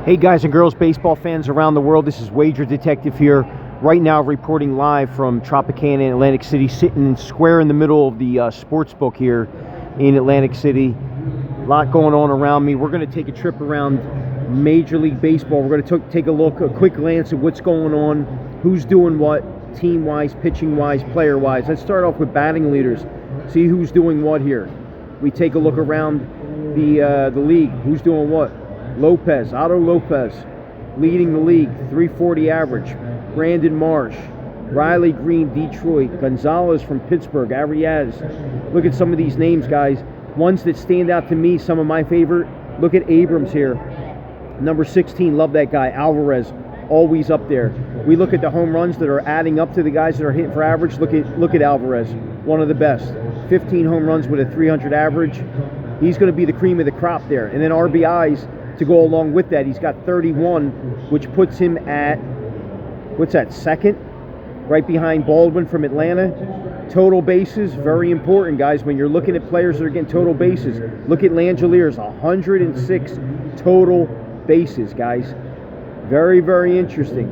Hey guys and girls, baseball fans around the world, this is Wager Detective here, right now reporting live from Tropicana in Atlantic City, sitting square in the middle of the sports book here in Atlantic City. A lot going on around me. We're going to take a trip around Major League Baseball. We're going to take a quick glance at what's going on, who's doing what, team-wise, pitching-wise, player-wise. Let's start off with batting leaders, see who's doing what here. We take a look around the league, who's doing what. Otto Lopez, leading the league, 340 average. Brandon Marsh, Riley Green, Detroit, Gonzalez from Pittsburgh, Arias. Look at some of these names, guys. Ones that stand out to me, some of my favorite. Look at Abrams here, number 16. Love that guy. Alvarez, always up there. We look at the home runs that are adding up to the guys that are hitting for average. Look at Alvarez, one of the best. 15 home runs with a 300 average. He's going to be the cream of the crop there. And then RBIs to go along with that. He's got 31, which puts him at, what's that, second? Right behind Baldwin from Atlanta. Total bases, very important, guys. When you're looking at players that are getting total bases, look at Langeliers, 106 total bases, guys. Very, very interesting.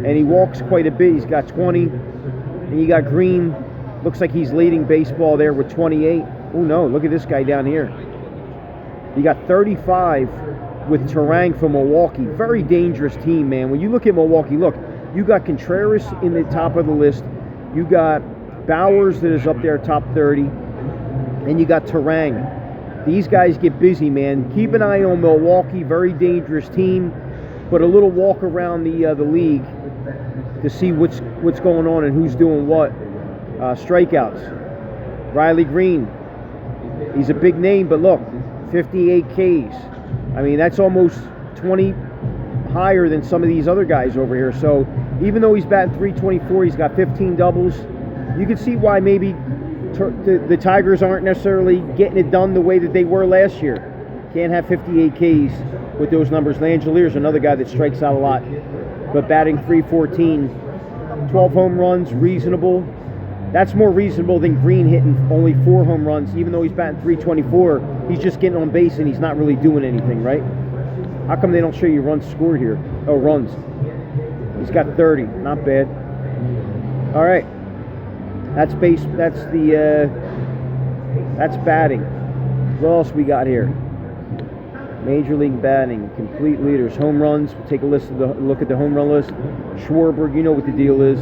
And he walks quite a bit. He's got 20. And you got Green. Looks like he's leading baseball there with 28. Oh, no, look at this guy down here. You got 35 with Terang from Milwaukee. Very dangerous team, man. When you look at Milwaukee, look, you got Contreras in the top of the list. You got Bowers that is up there, top 30. And you got Terang. These guys get busy, man. Keep an eye on Milwaukee. Very dangerous team. But a little walk around the league to see what's going on and who's doing what. Strikeouts. Riley Green. He's a big name, but look, 58 Ks. I mean, that's almost 20 higher than some of these other guys over here. So even though he's batting 324, he's got 15 doubles. You can see why maybe the Tigers aren't necessarily getting it done the way that they were last year. Can't have 58 Ks with those numbers. Langelier's another guy that strikes out a lot, but batting 314, 12 home runs, reasonable. That's more reasonable than Green hitting only 4 home runs. Even though he's batting 324, he's just getting on base and he's not really doing anything, right? How come they don't show you runs scored here? Oh, runs. He's got 30. Not bad. All right. That's base. That's batting. What else we got here? Major League batting, complete leaders, home runs. We'll take a look at the home run list. Schwarber, you know what the deal is.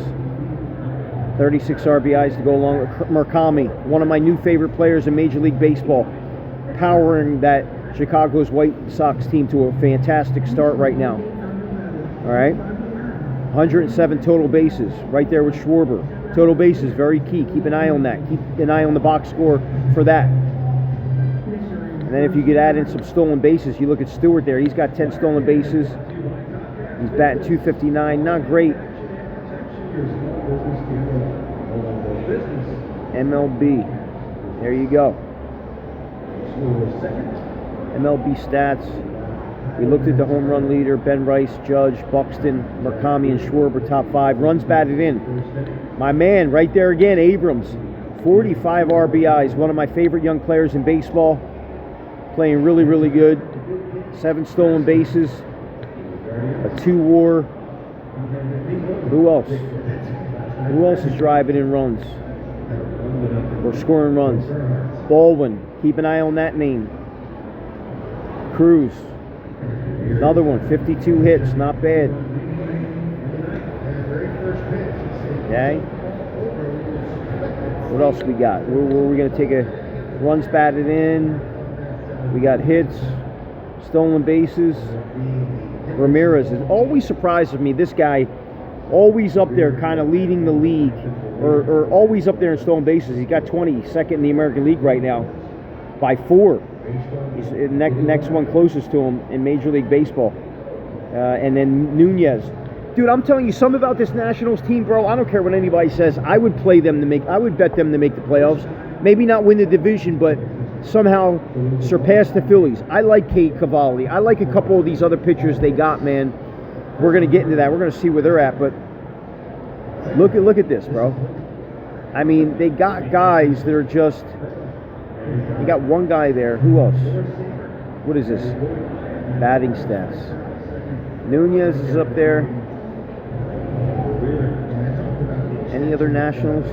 36 RBIs to go along with Murakami, one of my new favorite players in Major League Baseball, powering that Chicago's White Sox team to a fantastic start right now. All right, 107 total bases, right there with Schwarber. Total bases, very key. Keep an eye on that. Keep an eye on the box score for that. And then if you could add in some stolen bases, you look at Stewart there. He's got 10 stolen bases. He's batting 259. Not great. MLB. There you go. MLB stats. We looked at the home run leader, Ben Rice, Judge, Buxton, Murakami, and Schwarber, top 5. Runs batted in. My man, right there again, Abrams. 45 RBIs, one of my favorite young players in baseball. Playing really, really good. 7 stolen bases. A 2 WAR. Who else? Who else is driving in runs? Or scoring runs? Baldwin. Keep an eye on that name. Cruz. Another one. 52 hits. Not bad. Okay. What else we got? Where are we going to take a runs batted in? We got hits. Stolen bases. Ramirez. It always surprises me. This guy, always up there kind of leading the league, or always up there in stolen bases. He's got 20, second in the American League right now by 4. He's the next one closest to him in Major League Baseball. And then Nunez. Dude, I'm telling you something about this Nationals team, bro. I don't care what anybody says. I would bet them to make the playoffs. Maybe not win the division, but somehow surpass the Phillies. I like Cade Cavalli. I like a couple of these other pitchers they got, man. We're going to get into that. We're going to see where they're at, but look at this, bro. I mean, they got guys that are just, you got one guy there. Who else? What is this? Batting stats. Nunez is up there. Any other Nationals?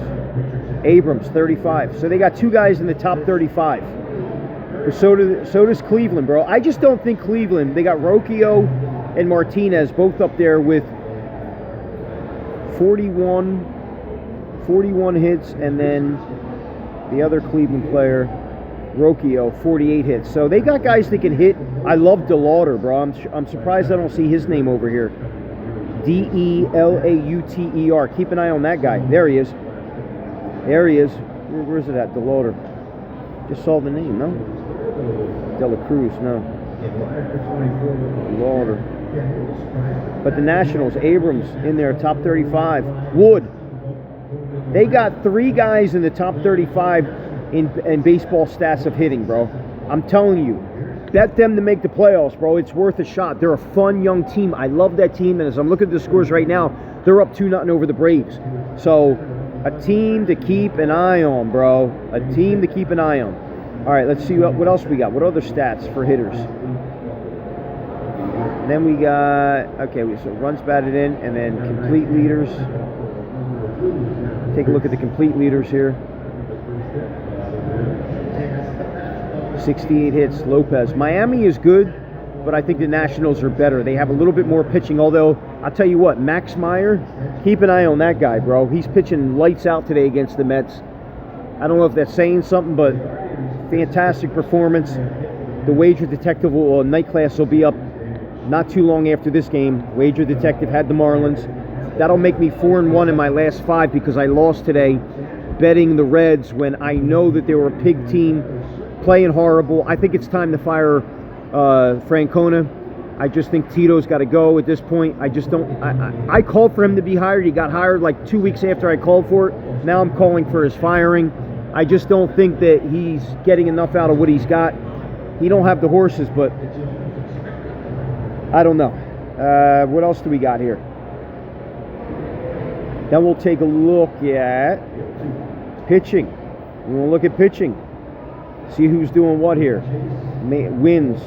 Abrams, 35. So they got 2 guys in the top 35. But so does Cleveland, bro. I just don't think Cleveland. They got Rocchio and Martinez both up there with 41 hits, and then the other Cleveland player, Rocchio, 48 hits. So they got guys that can hit. I love DeLauter, bro. I'm surprised I don't see his name over here. Delauter. Keep an eye on that guy. There he is. There he is. Where is it at? DeLauter. Just saw the name, no? De La Cruz, no. DeLauter. But the Nationals, Abrams in there, top 35. Wood. They got 3 guys in the top 35 in baseball stats of hitting, bro. I'm telling you. Bet them to make the playoffs, bro. It's worth a shot. They're a fun young team. I love that team. And as I'm looking at the scores right now, they're up 2-0 over the Braves. So, a team to keep an eye on, bro. A team to keep an eye on. All right, let's see what else we got. What other stats for hitters? And then we got, okay, so runs batted in, and then complete leaders. Take a look at the complete leaders here. 68 hits, Lopez. Miami is good, but I think the Nationals are better. They have a little bit more pitching, although I'll tell you what, Max Meyer, keep an eye on that guy, bro. He's pitching lights out today against the Mets. I don't know if that's saying something, but fantastic performance. The Wager Detective night class will be up not too long after this game. Wager Detective had the Marlins. That'll make me 4-1 in my last 5 because I lost today betting the Reds when I know that they were a pig team, playing horrible. I think it's time to fire Francona. I just think Tito's got to go at this point. I just don't. I called for him to be hired. He got hired like 2 weeks after I called for it. Now I'm calling for his firing. I just don't think that he's getting enough out of what he's got. He don't have the horses, but I don't know. What else do we got here? Then we'll take a look at pitching. We'll look at pitching. See who's doing what here. Wins.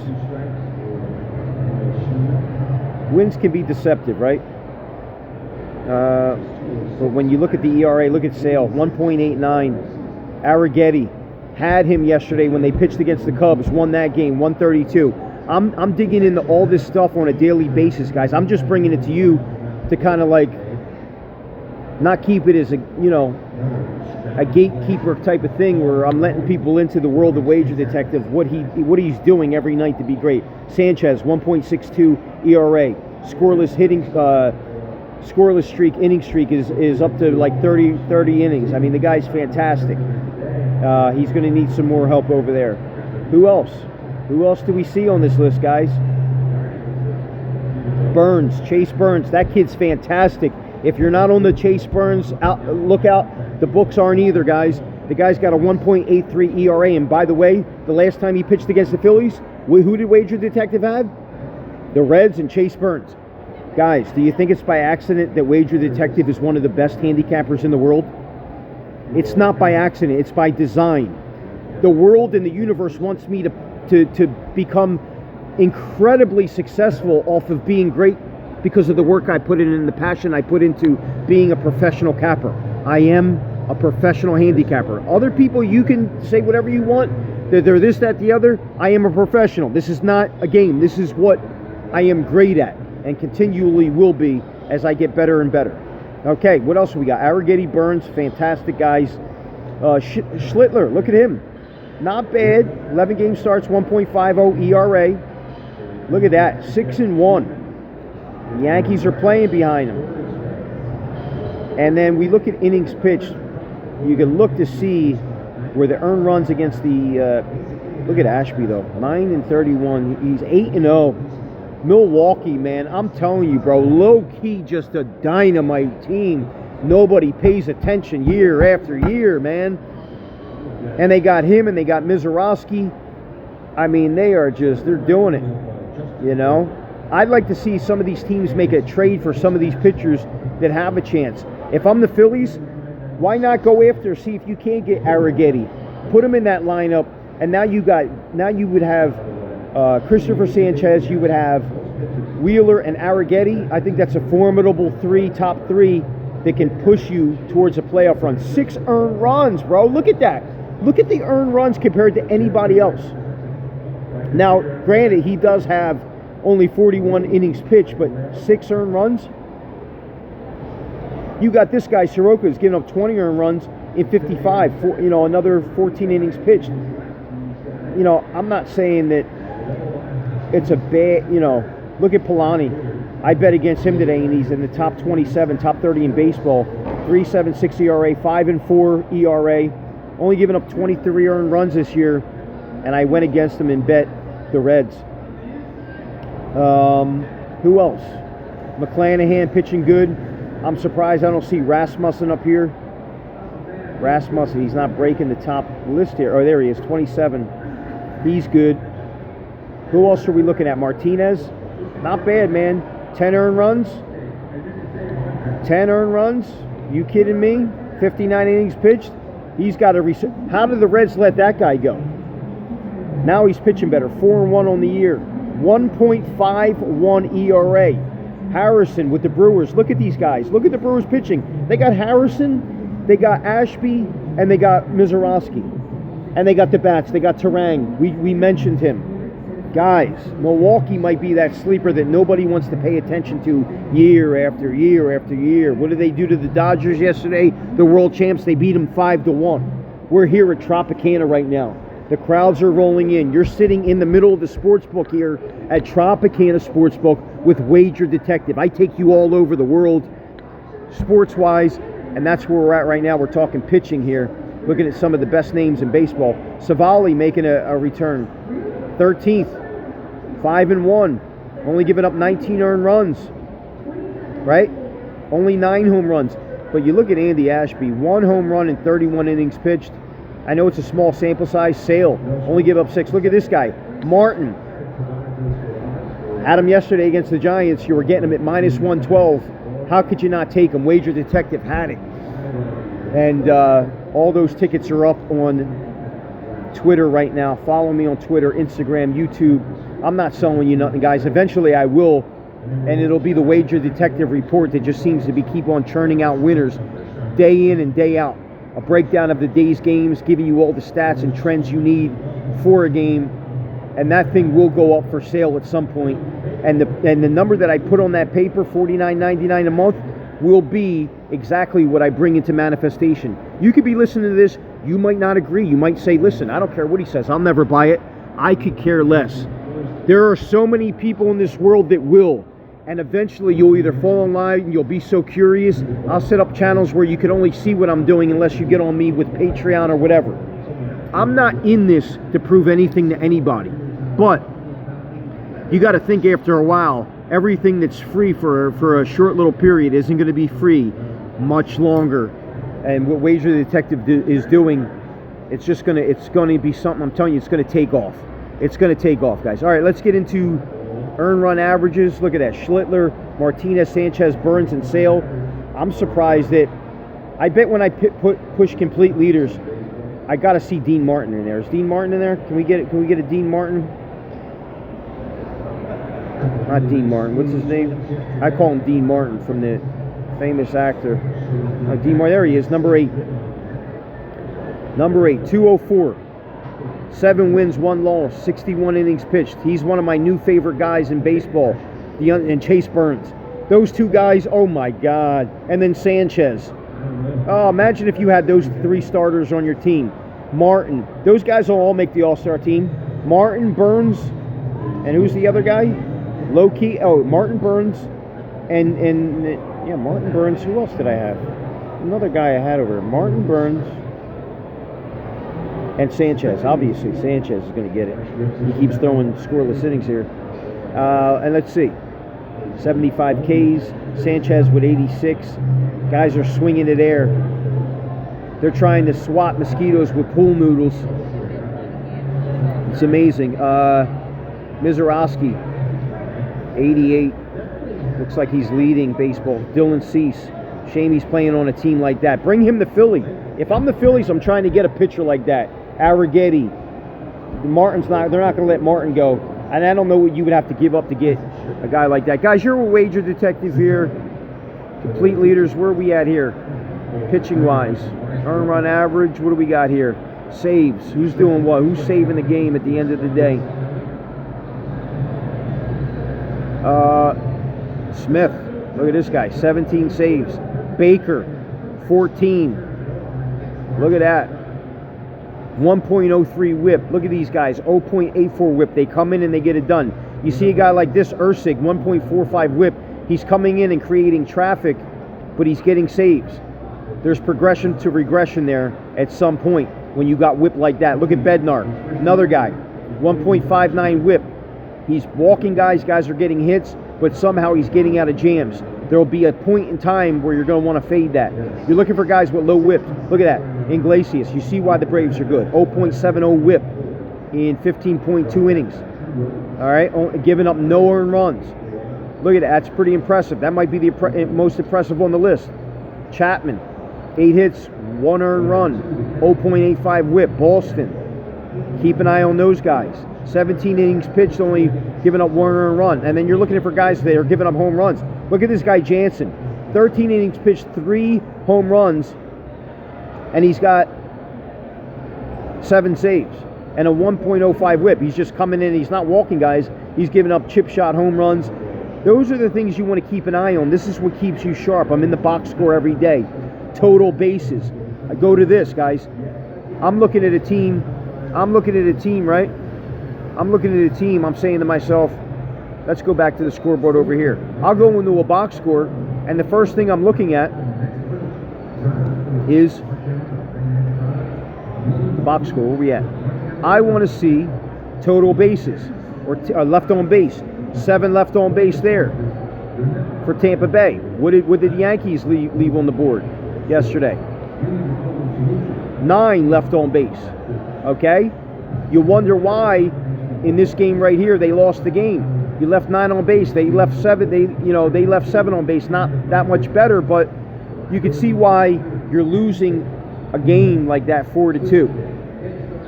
Wins can be deceptive, right? But when you look at the ERA, look at Sale, 1.89. Arrighetti had him yesterday when they pitched against the Cubs, won that game, 132. I'm digging into all this stuff on a daily basis, guys. I'm just bringing it to you to kind of like not keep it as a, you know, a gatekeeper type of thing where I'm letting people into the world of Wager Detective, what he's doing every night to be great. Sanchez, 1.62 ERA, scoreless hitting, scoreless streak, inning streak is up to like 30 innings. I mean, the guy's fantastic. He's going to need some more help over there. Who else? Who else do we see on this list, guys? Burns, Chase Burns. That kid's fantastic. If you're not on the Chase Burns look out, the books aren't either, guys. The guy's got a 1.83 ERA, and by the way, the last time he pitched against the Phillies, who did Wager Detective have? The Reds and Chase Burns. Guys, do you think it's by accident that Wager Detective is one of the best handicappers in the world? It's not by accident, it's by design. The world and the universe wants me to become incredibly successful off of being great because of the work I put in and the passion I put into being a professional capper. I am a professional handicapper. Other people, you can say whatever you want. They're this, that, the other. I am a professional. This is not a game. This is what I am great at and continually will be as I get better and better. Okay, what else we got? Arrighetti, Burns, fantastic guys. Schlittler, look at him. Not bad. 11 game starts, 1.50 ERA. Look at that, 6-1. The Yankees are playing behind him. And then we look at innings pitched. You can look to see where the earned runs against the, look at Ashby though, 9-31. He's 8-0. Milwaukee, man, I'm telling you, bro, low-key just a dynamite team. Nobody pays attention year after year, man. And they got him and they got Mizorowski. I mean, they're doing it, you know. I'd like to see some of these teams make a trade for some of these pitchers that have a chance. If I'm the Phillies, why not go after, see if you can't get Arrighetti, put him in that lineup, and now you would have Christopher Sanchez, you would have Wheeler and Arrighetti, I think that's a formidable top three that can push you towards a playoff run. 6 earned runs, bro. Look at that. Look at the earned runs compared to anybody else. Now, granted, he does have only 41 innings pitched, but 6 earned runs? You got this guy, Soroka's giving up 20 earned runs in 55, another 14 innings pitched. I'm not saying that it's a bad, look at Polanyi. I bet against him today, and he's in the top 27, top 30 in baseball. 3.76 ERA, 5.4 ERA. Only giving up 23 earned runs this year, and I went against him and bet the Reds. Who else? McClanahan pitching good. I'm surprised I don't see Rasmussen up here. Rasmussen, he's not breaking the top list here. Oh, there he is, 27. He's good. Who else are we looking at? Martinez? Not bad, man. 10 earned runs. 10 earned runs? You kidding me? 59 innings pitched. He's got a reset. How did the Reds let that guy go? Now he's pitching better. 4-1 on the year. 1.51 ERA. Harrison with the Brewers. Look at these guys. Look at the Brewers pitching. They got Harrison, they got Ashby, and they got Mizorowski. And they got the bats. They got Terang. We mentioned him. Guys, Milwaukee might be that sleeper that nobody wants to pay attention to year after year after year. What did they do to the Dodgers yesterday? The world champs, they beat them 5-1. We're here at Tropicana right now. The crowds are rolling in. You're sitting in the middle of the sports book here at Tropicana Sportsbook with Wager Detective. I take you all over the world, sports-wise, and that's where we're at right now. We're talking pitching here, looking at some of the best names in baseball. Savali making a return. 13th, 5-1, only giving up 19 earned runs, right? Only 9 home runs. But you look at Andy Ashby, 1 home run in 31 innings pitched. I know it's a small sample size. Sale, only give up 6. Look at this guy, Martin. Had him yesterday against the Giants. You were getting him at minus 112. How could you not take him? Wager Detective had it. And all those tickets are up on Twitter right now. Follow me on Twitter, Instagram, YouTube. I'm not selling you nothing, guys. Eventually I will, and it'll be the Wager Detective report that just seems to keep on churning out winners day in and day out. A breakdown of the day's games, giving you all the stats and trends you need for a game, and that thing will go up for sale at some point. And the number that I put on that paper, $49.99 a month, will be exactly what I bring into manifestation. You could be listening to this. You might not agree. You might say, listen, I don't care what he says. I'll never buy it. I could care less. There are so many people in this world that will. And eventually you'll either fall in line and you'll be so curious. I'll set up channels where you can only see what I'm doing unless you get on me with Patreon or whatever. I'm not in this to prove anything to anybody. But you got to think after a while, everything that's free for a short little period isn't going to be free much longer. And what Wager Detective is doing, it's going to be something, I'm telling you, it's going to take off. It's going to take off, guys. All right, let's get into earned run averages. Look at that. Schlittler, Martinez, Sanchez, Burns, and Sale. I'm surprised that, I bet when I push complete leaders, I got to see Dean Martin in there. Is Dean Martin in there? Can we get a Dean Martin? Not Dean Martin. What's his name? I call him Dean Martin from the famous actor. Dean Martin. There he is. Number 8. Number 8. 204. 7 wins, 1 loss. 61 innings pitched. He's one of my new favorite guys in baseball. And Chase Burns. Those 2 guys. Oh my God. And then Sanchez. Oh, imagine if you had those 3 starters on your team. Martin. Those guys will all make the All-Star team. Martin, Burns, and who's the other guy? Low key. Oh, Martin Burns, and yeah, Martin Burns. Who else did I have? Another guy I had over there. Martin Burns and Sanchez. Obviously, Sanchez is going to get it. He keeps throwing scoreless innings here. And let's see, 75 Ks. Sanchez with 86. Guys are swinging it air. They're trying to swat mosquitoes with pool noodles. It's amazing. Mizorowski, 88. Looks like he's leading baseball. Dylan Cease. Shame he's playing on a team like that. Bring him to Philly. If I'm the Phillies, I'm trying to get a pitcher like that. Arrighetti. They're not going to let Martin go. And I don't know what you would have to give up to get A guy like that. Guys, you're a wager detective here. Complete leaders. Where are we at here? Pitching wise. Earn run average. What do we got here? Saves. Who's doing what? Who's saving the game at the end of the day? Smith. Look at this guy. 17 saves. Baker. 14. Look at that. 1.03 whip. Look at these guys. 0.84 whip. They come in and they get it done. You see a guy like this, Ursig, 1.45 whip. He's coming in and creating traffic, but he's getting saves. There's progression to regression there at some point when you got whip like that. Look at Bednar, another guy, 1.59 whip. He's walking guys. Guys are getting hits, but somehow he's getting out of jams. There will be a point in time where you're going to want to fade that. You're looking for guys with low whip. Look at that. Iglesias. You see why the Braves are good. 0.70 whip in 15.2 innings. All right, giving up no earned runs. Look at that. That's pretty impressive. That might be the most impressive on the list. Chapman, 8 hits, 1 earned run, 0.85 whip. Boston. Keep an eye on those guys. 17 innings pitched, only giving up 1 earned run. And then you're looking for guys that are giving up home runs. Look at this guy, Jansen. 13 innings pitched, 3 home runs, and he's got 7 saves and a 1.05 whip. He's just coming in. He's not walking guys. He's giving up chip shot home runs. Those are the things you want to keep an eye on. This is what keeps you sharp. I'm in the box score every day. Total bases. I go to this, guys. I'm looking at a team, right? I'm looking at a team. I'm saying to myself, let's go back to the scoreboard over here. I'll go into a box score, and the first thing I'm looking at is the box score. Where we at? I want to see total bases or left on base. 7 left on base there for Tampa Bay. What did the Yankees leave on the board yesterday? 9 left on base. Okay? You wonder why in this game right here they lost the game. You left 9 on base. They left 7. They left 7 on base. Not that much better, but you can see why you're losing a game like that 4-2.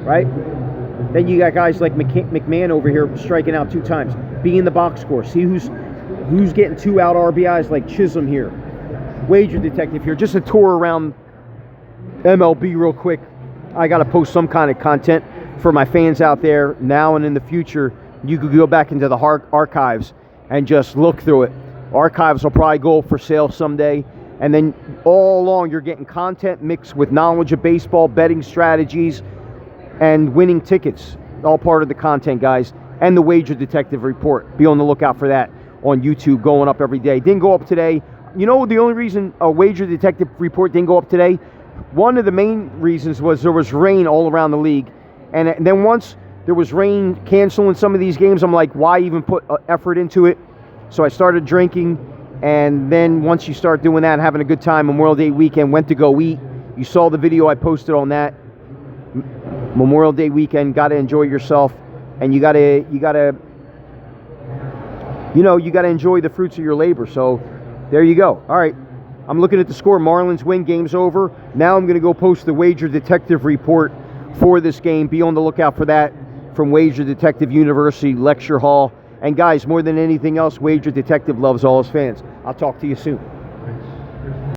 Right? Then you got guys like McMahon over here striking out 2 times. Be in the box score. See who's getting 2 out RBIs like Chisholm here. Wager detective here. Just a tour around MLB real quick. I got to post some kind of content for my fans out there now and in the future. You could go back into the archives and just look through it. Archives will probably go for sale someday. And then all along you're getting content mixed with knowledge of baseball, betting strategies, and winning tickets. All part of the content, guys. And the Wager Detective Report. Be on the lookout for that on YouTube, going up every day. Didn't go up today. You know the only reason a Wager Detective Report didn't go up today? One of the main reasons was there was rain all around the league. And then once there was rain canceling some of these games, I'm like, why even put effort into it? So I started drinking. And then once you start doing that, having a good time, Memorial Day weekend, went to go eat. You saw the video I posted on that. Memorial Day weekend, got to enjoy yourself. And you gotta enjoy the fruits of your labor. So there you go. All right, I'm looking at the score. Marlins win. Game's over. Now I'm gonna go post the Wager Detective Report for this game. Be on the lookout for that from Wager Detective University Lecture Hall. And guys, more than anything else, Wager Detective loves all his fans. I'll talk to you soon.